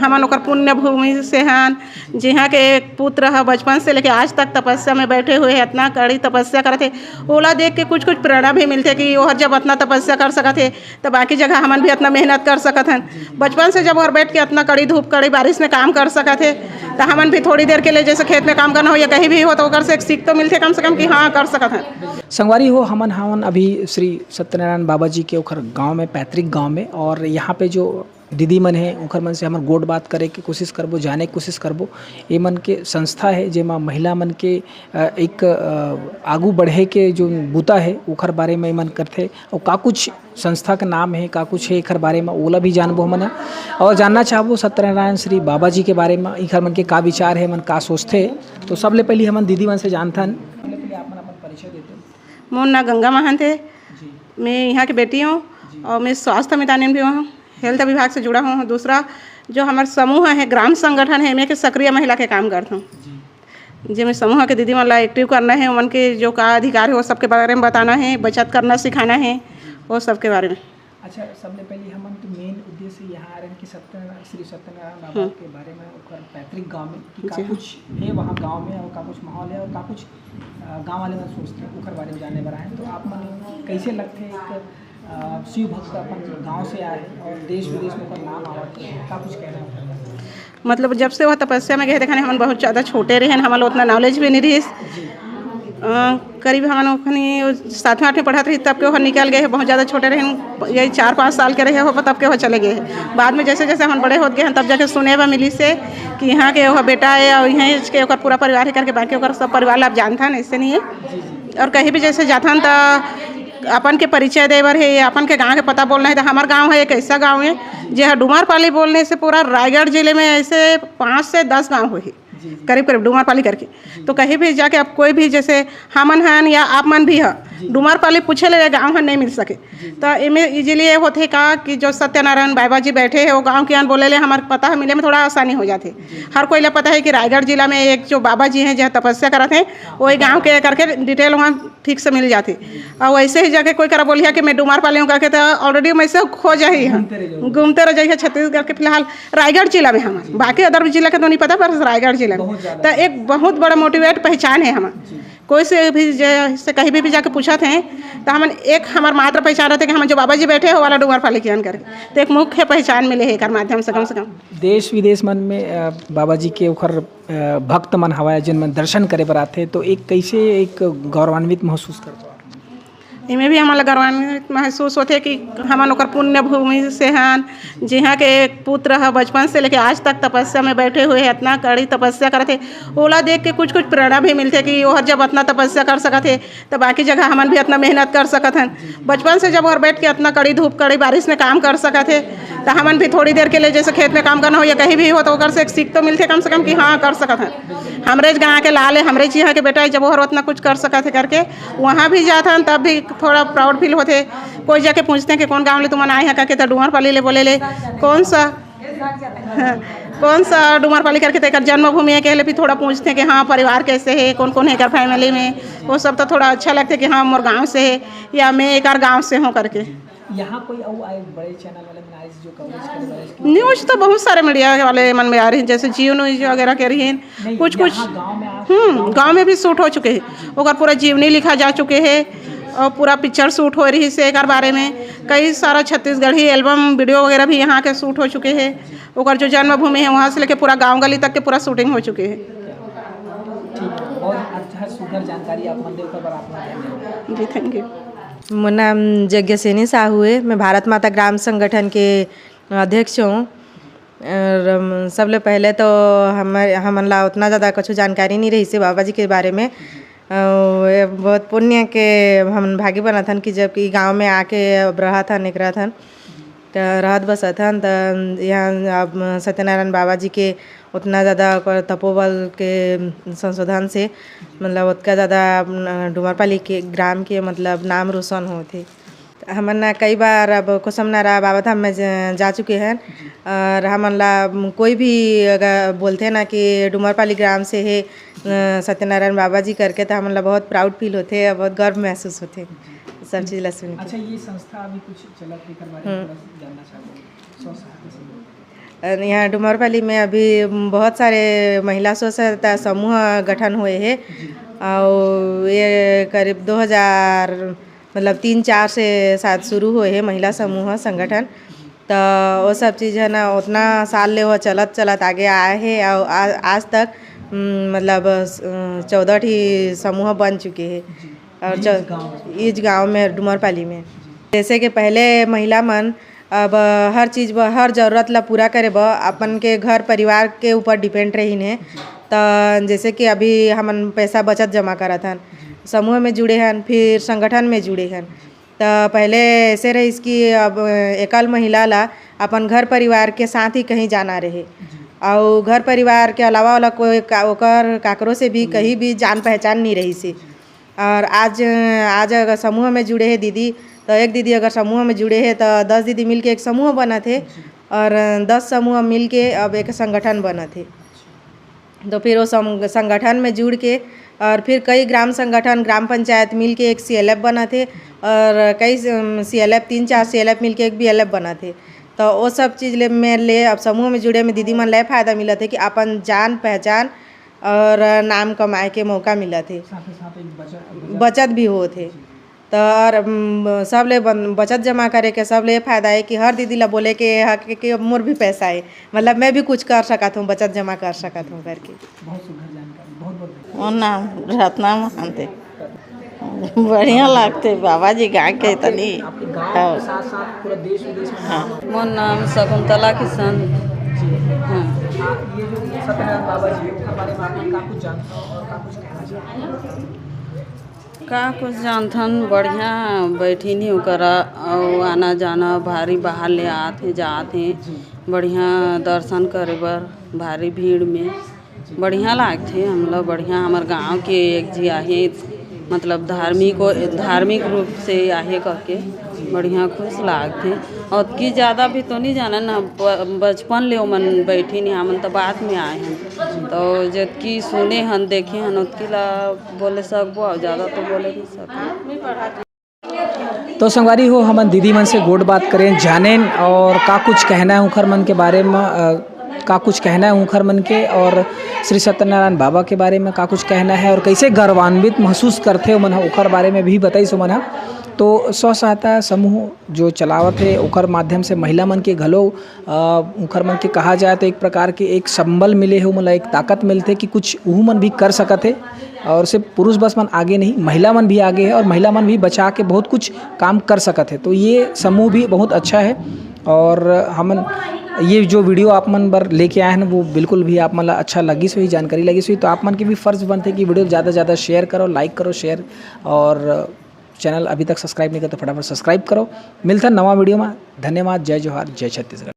हमन ओकर पुण्य भूमि से हन, जिहाँ के एक पुत्र ह बचपन से लेके आज तक तपस्या में बैठे हुए हैं, इतना कड़ी तपस्या करते। ओला देख के कुछ कुछ प्रेरणा भी मिलते कि ओहर जब इतना तपस्या कर सकत है तो बाकी जगह हमन भी इतना मेहनत कर सकत हन। बचपन से जब ओहर बैठ के इतना कड़ी धूप कड़ी बारिश में काम कर सकत है तो हमन भी थोड़ी देर के लिए जैसे खेत में काम करना हो या कहीं भी हो तो ओकर से एक सीख तो मिलते कम से कम कि हाँ कर सकत हन। संगवारी हो हमन अभी श्री सत्यनारायण बाबा जी के ओखर गांव में, पैतृक गांव में, और यहाँ पे जो दीदी मन है ओखर मन से हमर गोट बात करे के कोशिश करबो, जाने की कोशिश करबो। ये मन के संस्था है जेमा महिला मन के एक आगू बढ़े के जो बूता है ओखर बारे में मन करथे, और का कुछ संस्था का नाम है, का कुछ है एखर बारे में ओला भी जानबो हमन, और जानना चाहबो सत्यनारायण श्री बाबा जी के बारे में, एखर मन के का विचार है, मन का सोचथे। तो सबले पहले हमन दीदी मन से जानथन। मोर नाम गंगा महंत है, मैं यहाँ की बेटी हूँ और मैं स्वास्थ्य मितान भी हूँ, हेल्थ विभाग से जुड़ा हूँ। दूसरा जो हमारे समूह है ग्राम संगठन है, मैं के सक्रिय महिला के काम करता हूँ। जिसमें समूह के दीदी मतलब एक्टिव करना है, उनके जो का अधिकार है वो सबके बारे में बताना है, बचत करना सिखाना है, वो सबके बारे में। अच्छा, सबसे पहले हमन के मेन उद्देश्य यहाँ आ रहे हैं कि श्री सत्यनारायण बाबा के बारे में और पैतृक गांव में कि का कुछ है वहाँ गांव में, और का कुछ माहौल है, और का कुछ गांव वाले मन सोचते हैं ओकर बारे में जानने बर आए। तो आप मन कैसे लगते एक शिव भक्त अपन गाँव से आए और देश विदेश में ओकर नाम आवत है, का कुछ कहना है? मतलब जब से वह तपस्या में गए थे हम बहुत ज़्यादा छोटे रहे, हमारे उतना नॉलेज भी नहीं रही। करीब हम 7वीं 8वीं पढ़ा रही तब के वो निकल गए, बहुत ज़्यादा छोटे रहे, यही 4-5 साल के रहे हो तब के वो चले गए। बाद में जैसे जैसे हम बड़े होते गए हैं तब जाके सुने बा मिली से कि यहाँ के वो बेटा है और यहाँ के ओकर पूरा परिवार है करके, बाकी ओकर सब परिवार आप जानता है, ऐसे नहीं है। और कहीं भी जैसे जाता तो अपन के परिचय देवर है, अपन के गांव के पता बोलना है। तो हमारा गांव है एक ऐसा गांव है जो डुमारपाली बोलने से पूरा रायगढ़ जिले में ऐसे 5 से 10 गांव हुए करीब करीब डुमारपाली करके। तो कहीं भी जाके आप कोई भी जैसे हमन हन या आप मन भी है डुमारपाली पूछे ले गाँव हन नहीं मिल सके। तो इनमें इजीलिए होते का कि जो सत्यनारायण बाबा जी बैठे हैं वो गाँव के अन बोले ले हमारे पता है मिले में थोड़ा आसानी हो जाती। हर कोई पता है कि रायगढ़ जिला में एक जो बाबा जी हैं जो तपस्या करते हैं वही गाँव के करके डिटेल वहाँ ठीक से मिल जाती। और वैसे ही जाके कोई करा बोलिए कि मैं डुमारपाली हूँ करके, तो ऑलरेडी वैसे खो जाए घूमते रह जाइए छत्तीसगढ़ के फिलहाल रायगढ़ जिला में हम, बाकी अदर जिला का तो नहीं पता, पर रायगढ़ जिला में तो एक बहुत बड़ा मोटिवेट पहचान है हम। कोई से भी जैसे कहीं भी जाके पूछा थे तो हम एक हमारे मात्र पहचान रहते कि हम जो बाबा जी बैठे हो वाला डुमारपाली कियन करके, तो एक मुख्य पहचान मिले है कर माध्यम से कम देश विदेश मन में बाबा जी के ओखर भक्त मन हवाए जिन मन दर्शन करे बर आथे, तो एक कैसे एक गौरवान्वित महसूस करते? इमें भी हमारा गौरवान्वित महसूस होते कि हमन ओकर पुण्य भूमि से हन, जिहाँ के एक पुत्र ह बचपन से लेके आज तक तपस्या में बैठे हुए हैं, इतना कड़ी तपस्या करते। ओला देख के कुछ कुछ प्रेरणा भी मिलते कि ओहर जब इतना तपस्या कर सकत है तो बाकी जगह हमन भी इतना मेहनत कर सकत हन। बचपन से जब ओहर बैठ के इतना कड़ी धूप कड़ी बारिश में काम कर सकत है तो हमन भी थोड़ी देर के लिए जैसे खेत में काम करना हो या कहीं भी हो तो ओकर से एक सीख तो मिलते कम से कम कि हाँ कर सकत हन। हमरे गाँव के लाल है, हमरे यहाँ के बेटा है, जब ओहर उतना कुछ कर सकत है करके वहाँ भी जाता हन तब भी थोड़ा प्राउड फील होते। कोई जाके पूछते हैं कि कौन गाँव ले तुम आए हैं करके, तो डुमारपाली ले बोले ले कौन सा डुमारपाली करके, तो एक जन्मभूमि है कह ले, फिर थोड़ा पूछते हैं कि हाँ परिवार कैसे है, कौन कौन है कर फैमिली में, वो सब तो थोड़ा अच्छा लगता है कि हाँ मोर गाँव से है या मैं एक गाँव से हूँ करके। यहाँ कोई बड़े चैनल वाले जो कवरेज करे न्यूज़ तो बहुत सारे मीडिया वाले मन में आ रही हैं, जैसे जियो न्यूज़ वगैरह कह रही हैं, कुछ गाँव में भी शूट हो चुके हैं, ओकर पूरा जीवनी लिखा जा चुके हैं और पूरा पिक्चर शूट हो रही है एक बारे में। कई सारा छत्तीसगढ़ी एल्बम वीडियो वगैरह भी यहाँ के शूट हो चुके हैं। ओकर जो जन्मभूमि है वहाँ से लेके पूरा गांव गली तक के पूरा शूटिंग हो चुके हैं। बहुत अच्छा सुंदर जानकारी आप मन देकर आप जी थैंक यू। मेरा नाम यज्ञसेनी साहू है, मैं भारत माता ग्राम संगठन के अध्यक्ष हूँ। सबले पहले तो हमन ला उतना ज़्यादा कुछ जानकारी नहीं रही से बाबा जी के बारे में। बहुत पुण्य के हम भागी बनत हन कि जब कि गाँव में आके रहत हन एक रहत हन तो रहत बसत हन। तो यहाँ सत्यनारायण बाबा जी के उतना ज़्यादा तपोबल के संशोधन से मतलब उतना ज़्यादा डुमारपाली के ग्राम के मतलब नाम रोशन होते। हमन ना कई बार अब कोसमनारा बाबा धाम में जा चुके हैं और हमन ला कोई भी अगर बोलते हैं ना कि डुमारपाली ग्राम से है सत्यनारायण बाबा जी करके, तो हमन ला बहुत प्राउड फील होते हैं, बहुत गर्व महसूस होते हैं सब चीज़ ला सुन के। अच्छा, ये संस्था अभी कुछ चलत है बारे में जानना चाहूँगा। यहाँ डुमरपाली में अभी बहुत सारे महिला स्व सहायता समूह गठन हुए हैं और ये करीब 2000 मतलब 3-4 से शायद शुरू हुए हैं महिला समूह संगठन। तो वो सब चीज़ है ना उतना साल ले वो चलत चलत आगे आए हैं और आज तक मतलब 14 ठी समूह बन चुके हैं और इस गांव में डुमरपाली में। जैसे कि पहले महिला मन अब हर चीज़ हर ज़रूरत ला पूरा करे अपन के घर परिवार के ऊपर डिपेंड रही है। तो जैसे कि अभी हमन पैसा बचत जमा करत हन, समूह में जुड़े हैं, फिर संगठन में जुड़े हैं। तो पहले ऐसे रही कि अब एकल महिला ला अपन घर परिवार के साथ ही कहीं जाना रहे और घर परिवार के अलावा वाला कोई ओकर काकरों से भी कहीं भी जान पहचान नहीं रही सी। और आज अगर समूह में जुड़े हैं दीदी, तो एक दीदी अगर समूह में जुड़े हैं तो 10 दीदी मिलके एक समूह बना थे और 10 समूह मिलके अब एक संगठन बना थे। तो फिर वो संगठन में जुड़ के और फिर कई ग्राम संगठन ग्राम पंचायत मिलके एक CLF बना थे और कई CLF 3-4 CLF मिलके एक BLF बना थे। तो वो सब चीज़ में ले अब समूह में जुड़े में दीदी मन ले फ़ायदा मिला थे कि अपन जान पहचान और नाम कमाए के मौका मिला थे, बचत भी हो थे। तो और सब ले बचत जमा करे के सब ले फ़ायदा है कि हर दीदी ला बोले कि मोर भी पैसा है, मतलब मैं भी कुछ कर सकत हूँ, बचत जमा कर सकत हूँ करके। और नाम रत्ना महंते बढ़िया लगते बाबा जी गा के तनी। हाँ मोर नाम शकुंतला किशन। हाँ ये जो सत्यनारायण बाबा जी के बारे में आपने का कुछ जानते हो और का कुछ कहना चाहते का कुछ जानथन बढ़िया बैठी नहीं करा और आना जाना भारी बाहर ले आते जाते बढ़िया दर्शन करे बर भारी भीड़ में बढ़िया लागते। हम लोग बढ़िया हमारे गांव के एक जी आहे मतलब धार्मिक रूप से आहे करके बढ़िया खुश लागते। और की ज़्यादा भी तो नहीं जाना ना, बचपन ले मन बैठी नहीं हमन तो बाद में आए हैं। तो जबकि सुने हन देखे हन उतकी ला बोले सकबो और ज़्यादा तो बोले नहीं सकबो। तो संगवारी हो हमन दीदी मन से गोड बात करें जानें और का कुछ कहना है उखर मन के बारे में, का कुछ कहना है उखर मन के और श्री सत्यनारायण बाबा के बारे में का कुछ कहना है और कैसे गर्वान्वित महसूस करते हो मन उखर बारे में भी बताई सो मन। तो स्व सहायता समूह जो चलावत है उखर माध्यम से महिला मन के घलो उखर मन के कहा जाए तो एक प्रकार के एक संबल मिले हो, मतलब एक ताकत मिलते कि कुछ वह मन भी कर सकत है। और सिर्फ पुरुष बस मन आगे नहीं, महिला मन भी आगे है और महिला मन भी बचा के बहुत कुछ काम कर सकत है। तो ये समूह भी बहुत अच्छा है और हमन ये जो वीडियो आप मन बर लेके आए हैं वो बिल्कुल भी आप मन ला अच्छा लगी सो ही जानकारी लगी सो ही। तो आप मन के भी फर्ज बनते कि वीडियो ज़्यादा से ज़्यादा शेयर करो, लाइक करो, शेयर और चैनल अभी तक सब्सक्राइब नहीं करते फटाफट सब्सक्राइब करो। मिलता नवा वीडियो में। धन्यवाद। जय जोहार, जय छत्तीसगढ़।